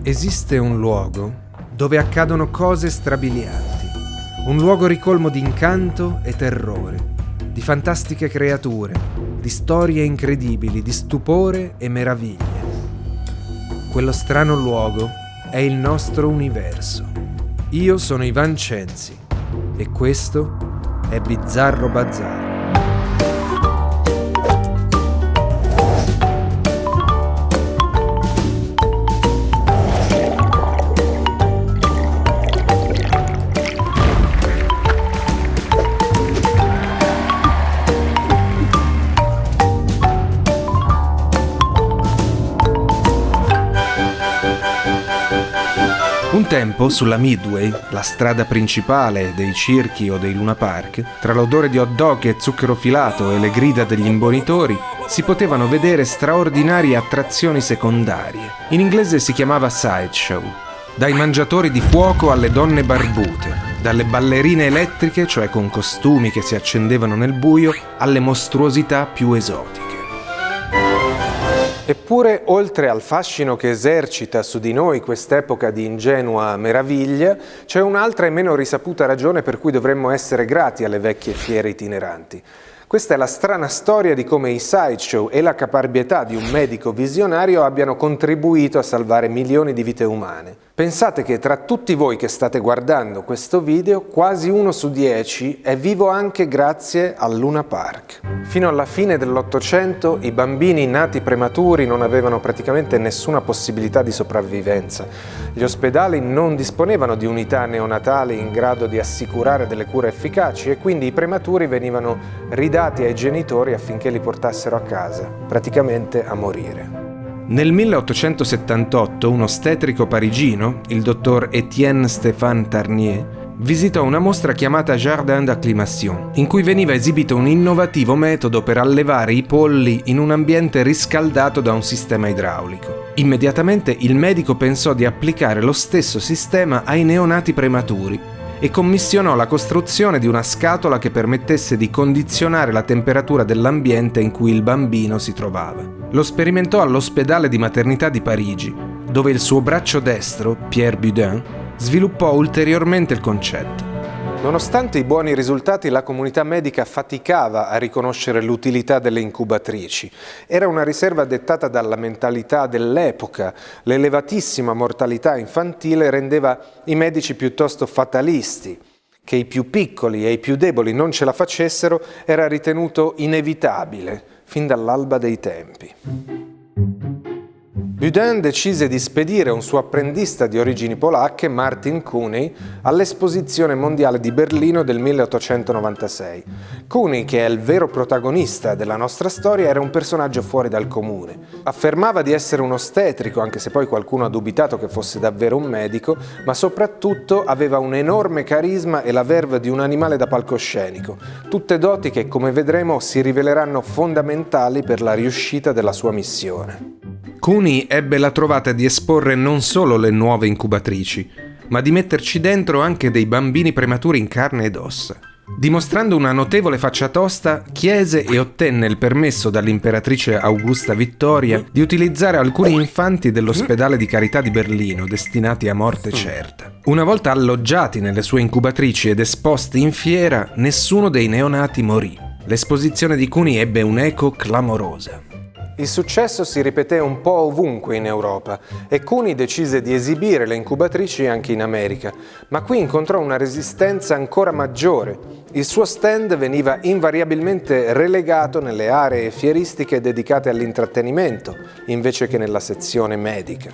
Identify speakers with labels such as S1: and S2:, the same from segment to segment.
S1: Esiste un luogo dove accadono cose strabilianti, un luogo ricolmo di incanto e terrore, di fantastiche creature, di storie incredibili, di stupore e meraviglie. Quello strano luogo è il nostro universo. Io sono Ivan Censi e questo è Bizzarro Bazzaro. Un tempo sulla Midway, la strada principale dei circhi o dei Luna Park, tra l'odore di hot dog e zucchero filato e le grida degli imbonitori, si potevano vedere straordinarie attrazioni secondarie. In inglese si chiamava sideshow. Dai mangiatori di fuoco alle donne barbute, dalle ballerine elettriche, cioè con costumi che si accendevano nel buio, alle mostruosità più esotiche. Eppure, oltre al fascino che esercita su di noi quest'epoca di ingenua meraviglia, c'è un'altra e meno risaputa ragione per cui dovremmo essere grati alle vecchie fiere itineranti. Questa è la strana storia di come i sideshow e la caparbietà di un medico visionario abbiano contribuito a salvare milioni di vite umane. Pensate che tra tutti voi che state guardando questo video, quasi 1 su 10 è vivo anche grazie al Luna Park. Fino alla fine dell'Ottocento i bambini nati prematuri non avevano praticamente nessuna possibilità di sopravvivenza. Gli ospedali non disponevano di unità neonatali in grado di assicurare delle cure efficaci e quindi i prematuri venivano ridati ai genitori affinché li portassero a casa, praticamente a morire. Nel 1878 un ostetrico parigino, il dottor Étienne Stéphane Tarnier, visitò una mostra chiamata Jardin d'Acclimation, in cui veniva esibito un innovativo metodo per allevare i polli in un ambiente riscaldato da un sistema idraulico. Immediatamente il medico pensò di applicare lo stesso sistema ai neonati prematuri e commissionò la costruzione di una scatola che permettesse di condizionare la temperatura dell'ambiente in cui il bambino si trovava. Lo sperimentò all'ospedale di maternità di Parigi, dove il suo braccio destro, Pierre Budin, sviluppò ulteriormente il concetto. Nonostante i buoni risultati, la comunità medica faticava a riconoscere l'utilità delle incubatrici. Era una riserva dettata dalla mentalità dell'epoca. L'elevatissima mortalità infantile rendeva i medici piuttosto fatalisti. Che i più piccoli e i più deboli non ce la facessero era ritenuto inevitabile, fin dall'alba dei tempi. Budin decise di spedire un suo apprendista di origini polacche, Martin Kuhney, all'Esposizione Mondiale di Berlino del 1896. Kuhney, che è il vero protagonista della nostra storia, era un personaggio fuori dal comune. Affermava di essere un ostetrico, anche se poi qualcuno ha dubitato che fosse davvero un medico, ma soprattutto aveva un enorme carisma e la verve di un animale da palcoscenico, tutte doti che, come vedremo, si riveleranno fondamentali per la riuscita della sua missione. Kuhney ebbe la trovata di esporre non solo le nuove incubatrici, ma di metterci dentro anche dei bambini prematuri in carne ed ossa. Dimostrando una notevole faccia tosta, chiese e ottenne il permesso dall'imperatrice Augusta Vittoria di utilizzare alcuni infanti dell'ospedale di carità di Berlino destinati a morte certa. Una volta alloggiati nelle sue incubatrici ed esposti in fiera, nessuno dei neonati morì. L'esposizione di Kuhney ebbe un'eco clamorosa. Il successo si ripeté un po' ovunque in Europa e Kuhney decise di esibire le incubatrici anche in America, ma qui incontrò una resistenza ancora maggiore. Il suo stand veniva invariabilmente relegato nelle aree fieristiche dedicate all'intrattenimento, invece che nella sezione medica.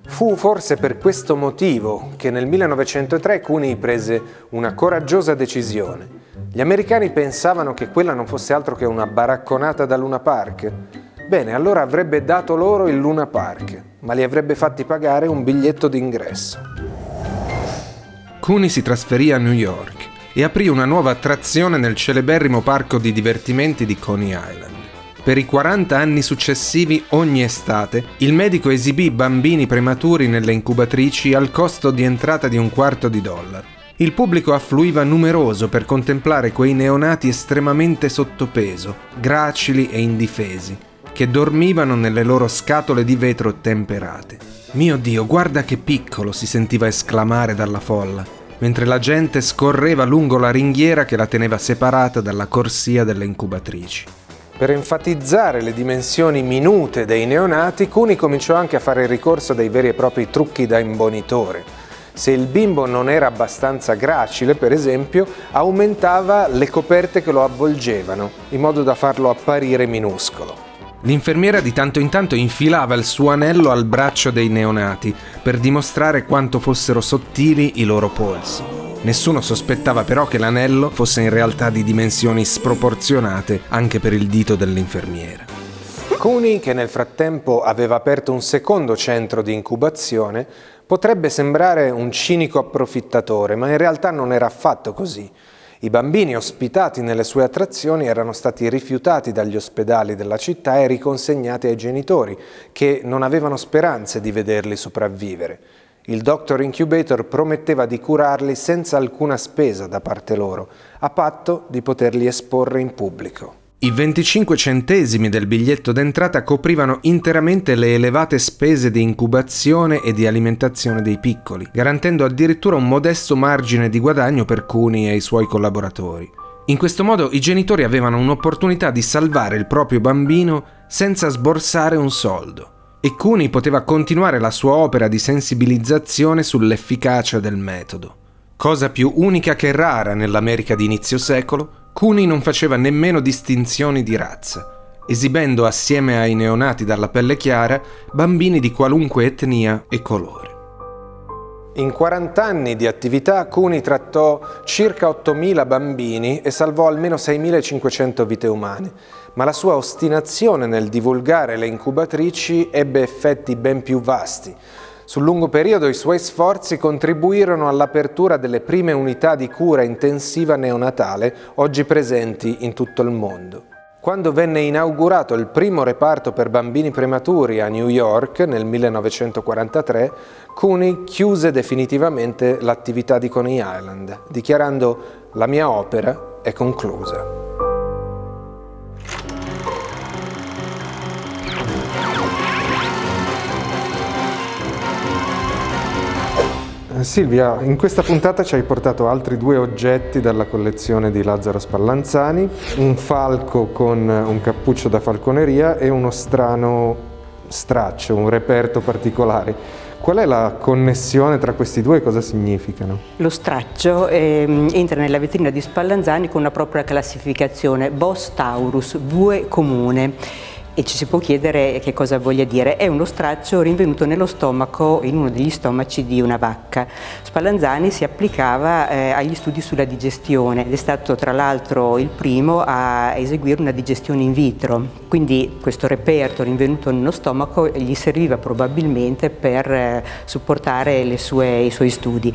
S1: Fu forse per questo motivo che nel 1903 Kuhney prese una coraggiosa decisione. Gli americani pensavano che quella non fosse altro che una baracconata da Luna Park. Bene, allora avrebbe dato loro il Luna Park, ma li avrebbe fatti pagare un biglietto d'ingresso. Kuhney si trasferì a New York e aprì una nuova attrazione nel celeberrimo parco di divertimenti di Coney Island. Per i 40 anni successivi, ogni estate, il medico esibì bambini prematuri nelle incubatrici al costo di entrata di $0,25. Il pubblico affluiva numeroso per contemplare quei neonati estremamente sottopeso, gracili e indifesi, che dormivano nelle loro scatole di vetro temperate. «Mio Dio, guarda che piccolo!» si sentiva esclamare dalla folla, mentre la gente scorreva lungo la ringhiera che la teneva separata dalla corsia delle incubatrici. Per enfatizzare le dimensioni minute dei neonati, Cooney cominciò anche a fare ricorso a dei veri e propri trucchi da imbonitore. Se il bimbo non era abbastanza gracile, per esempio, aumentava le coperte che lo avvolgevano, in modo da farlo apparire minuscolo. L'infermiera di tanto in tanto infilava il suo anello al braccio dei neonati per dimostrare quanto fossero sottili i loro polsi. Nessuno sospettava però che l'anello fosse in realtà di dimensioni sproporzionate anche per il dito dell'infermiera. Cooney, che nel frattempo aveva aperto un secondo centro di incubazione, potrebbe sembrare un cinico approfittatore, ma in realtà non era affatto così. I bambini ospitati nelle sue attrazioni erano stati rifiutati dagli ospedali della città e riconsegnati ai genitori, che non avevano speranze di vederli sopravvivere. Il Doctor Incubator prometteva di curarli senza alcuna spesa da parte loro, a patto di poterli esporre in pubblico. I 25 centesimi del biglietto d'entrata coprivano interamente le elevate spese di incubazione e di alimentazione dei piccoli, garantendo addirittura un modesto margine di guadagno per Cooney e i suoi collaboratori. In questo modo i genitori avevano un'opportunità di salvare il proprio bambino senza sborsare un soldo. E Cooney poteva continuare la sua opera di sensibilizzazione sull'efficacia del metodo. Cosa più unica che rara nell'America di inizio secolo, Cooney non faceva nemmeno distinzioni di razza, esibendo assieme ai neonati dalla pelle chiara bambini di qualunque etnia e colore. In 40 anni di attività Cooney trattò circa 8.000 bambini e salvò almeno 6.500 vite umane, ma la sua ostinazione nel divulgare le incubatrici ebbe effetti ben più vasti. Sul lungo periodo i suoi sforzi contribuirono all'apertura delle prime unità di cura intensiva neonatale oggi presenti in tutto il mondo. Quando venne inaugurato il primo reparto per bambini prematuri a New York nel 1943, Cooney chiuse definitivamente l'attività di Coney Island, dichiarando: «La mia opera è conclusa». Silvia, in questa puntata ci hai portato altri 2 oggetti dalla collezione di Lazzaro Spallanzani, un falco con un cappuccio da falconeria e uno strano straccio, un reperto particolare. Qual è la connessione tra questi due e cosa significano?
S2: Lo straccio entra nella vetrina di Spallanzani con una propria classificazione, Bos taurus, bue comune. E ci si può chiedere che cosa voglia dire. È uno straccio rinvenuto nello stomaco, in uno degli stomaci di una vacca. Spallanzani si applicava agli studi sulla digestione ed è stato tra l'altro il primo a eseguire una digestione in vitro. Quindi questo reperto rinvenuto nello stomaco gli serviva probabilmente per supportare i suoi studi.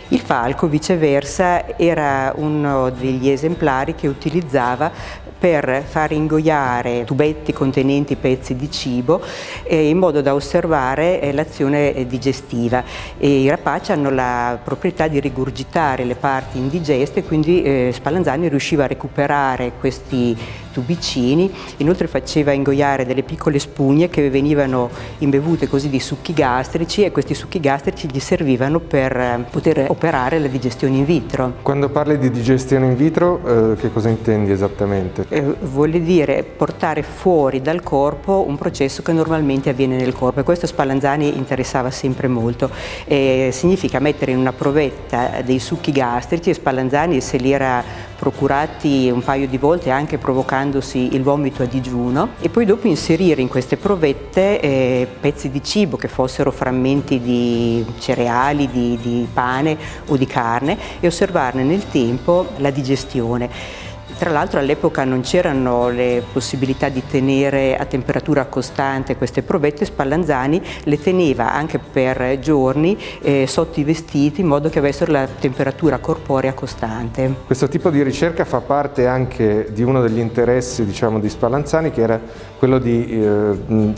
S2: Il falco, viceversa, era uno degli esemplari che utilizzava per far ingoiare tubetti contenenti pezzi di cibo in modo da osservare l'azione digestiva. I rapaci hanno la proprietà di rigurgitare le parti indigeste, quindi Spallanzani riusciva a recuperare questi tubicini, inoltre faceva ingoiare delle piccole spugne che venivano imbevute così di succhi gastrici e questi succhi gastrici gli servivano per poter operare la digestione in vitro.
S1: Quando parli di digestione in vitro, che cosa intendi esattamente?
S2: Vuol dire portare fuori dal corpo un processo che normalmente avviene nel corpo e questo Spallanzani interessava sempre molto. Significa mettere in una provetta dei succhi gastrici e Spallanzani se li era procurati un paio di volte anche provocandosi il vomito a digiuno e poi dopo inserire in queste provette pezzi di cibo che fossero frammenti di cereali, di pane o di carne e osservarne nel tempo la digestione. Tra l'altro all'epoca non c'erano le possibilità di tenere a temperatura costante queste provette, Spallanzani le teneva anche per giorni sotto i vestiti in modo che avessero la temperatura corporea costante.
S1: Questo tipo di ricerca fa parte anche di uno degli interessi, diciamo, di Spallanzani, che era quello di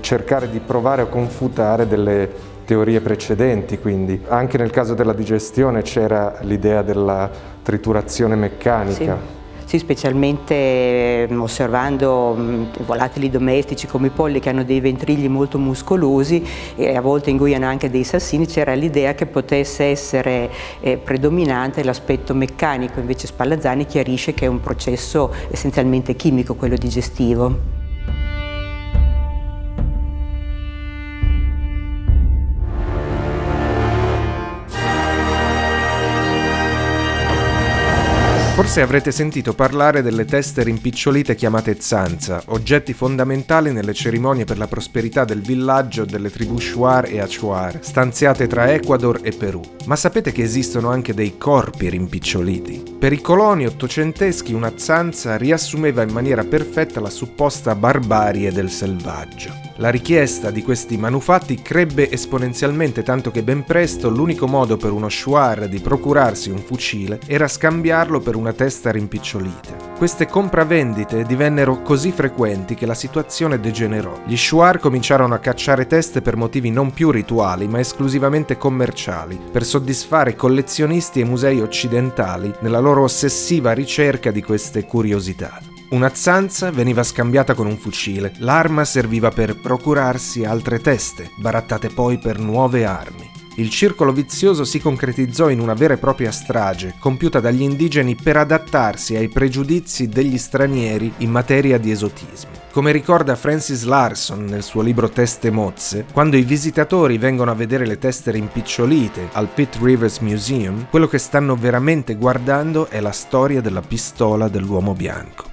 S1: cercare di provare a confutare delle teorie precedenti, quindi anche nel caso della digestione c'era l'idea della triturazione meccanica.
S2: Sì. Sì, specialmente osservando volatili domestici come i polli che hanno dei ventrigli molto muscolosi e a volte ingoiano anche dei sassini, c'era l'idea che potesse essere predominante l'aspetto meccanico, invece Spallanzani chiarisce che è un processo essenzialmente chimico, quello digestivo.
S1: Forse avrete sentito parlare delle teste rimpicciolite chiamate zanza, oggetti fondamentali nelle cerimonie per la prosperità del villaggio delle tribù Shuar e Achuar, stanziate tra Ecuador e Perù. Ma sapete che esistono anche dei corpi rimpiccioliti? Per i coloni ottocenteschi una zanza riassumeva in maniera perfetta la supposta barbarie del selvaggio. La richiesta di questi manufatti crebbe esponenzialmente, tanto che ben presto l'unico modo per uno Shuar di procurarsi un fucile era scambiarlo per una testa rimpicciolita. Queste compravendite divennero così frequenti che la situazione degenerò. Gli Shuar cominciarono a cacciare teste per motivi non più rituali, ma esclusivamente commerciali, per soddisfare collezionisti e musei occidentali nella loro ossessiva ricerca di queste curiosità. Una zanza veniva scambiata con un fucile, l'arma serviva per procurarsi altre teste, barattate poi per nuove armi. Il circolo vizioso si concretizzò in una vera e propria strage, compiuta dagli indigeni per adattarsi ai pregiudizi degli stranieri in materia di esotismo. Come ricorda Francis Larson nel suo libro Teste mozze, quando i visitatori vengono a vedere le teste rimpicciolite al Pitt Rivers Museum, quello che stanno veramente guardando è la storia della pistola dell'uomo bianco.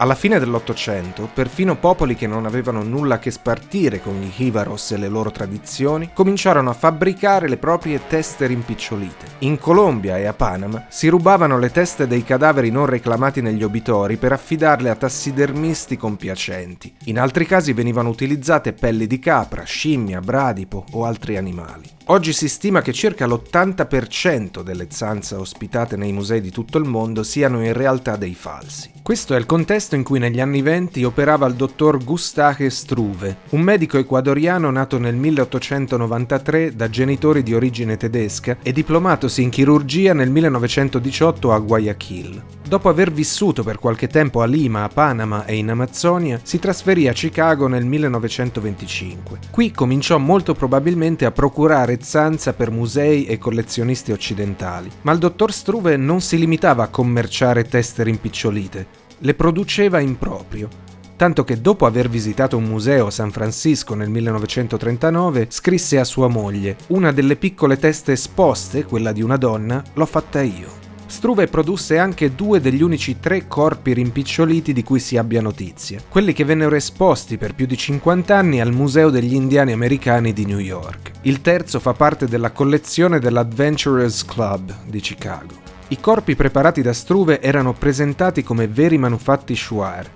S1: Alla fine dell'Ottocento, perfino popoli che non avevano nulla a che spartire con gli jivaros e le loro tradizioni, cominciarono a fabbricare le proprie teste rimpicciolite. In Colombia e a Panama si rubavano le teste dei cadaveri non reclamati negli obitori per affidarle a tassidermisti compiacenti. In altri casi venivano utilizzate pelli di capra, scimmia, bradipo o altri animali. Oggi si stima che circa l'80% delle zanze ospitate nei musei di tutto il mondo siano in realtà dei falsi. Questo è il contesto in cui negli anni '20 operava il dottor Gustave Struve, un medico ecuadoriano nato nel 1893 da genitori di origine tedesca e diplomatosi in chirurgia nel 1918 a Guayaquil. Dopo aver vissuto per qualche tempo a Lima, a Panama e in Amazzonia, si trasferì a Chicago nel 1925. Qui cominciò molto probabilmente a procurare zanza per musei e collezionisti occidentali. Ma il dottor Struve non si limitava a commerciare teste rimpicciolite, le produceva in proprio. Tanto che dopo aver visitato un museo a San Francisco nel 1939, scrisse a sua moglie: «Una delle piccole teste esposte, quella di una donna, l'ho fatta io». Struve produsse anche 2 degli unici 3 corpi rimpiccioliti di cui si abbia notizia, quelli che vennero esposti per più di 50 anni al Museo degli Indiani Americani di New York. Il terzo fa parte della collezione dell'Adventurers Club di Chicago. I corpi preparati da Struve erano presentati come veri manufatti Shuar.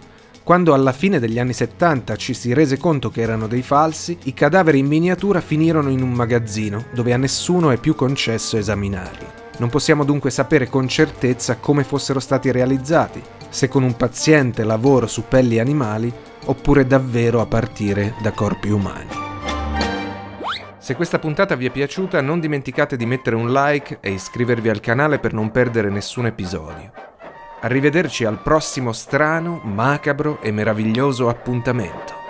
S1: Quando alla fine degli anni 70 ci si rese conto che erano dei falsi, i cadaveri in miniatura finirono in un magazzino dove a nessuno è più concesso esaminarli. Non possiamo dunque sapere con certezza come fossero stati realizzati, se con un paziente lavoro su pelli animali oppure davvero a partire da corpi umani. Se questa puntata vi è piaciuta, non dimenticate di mettere un like e iscrivervi al canale per non perdere nessun episodio. Arrivederci al prossimo strano, macabro e meraviglioso appuntamento.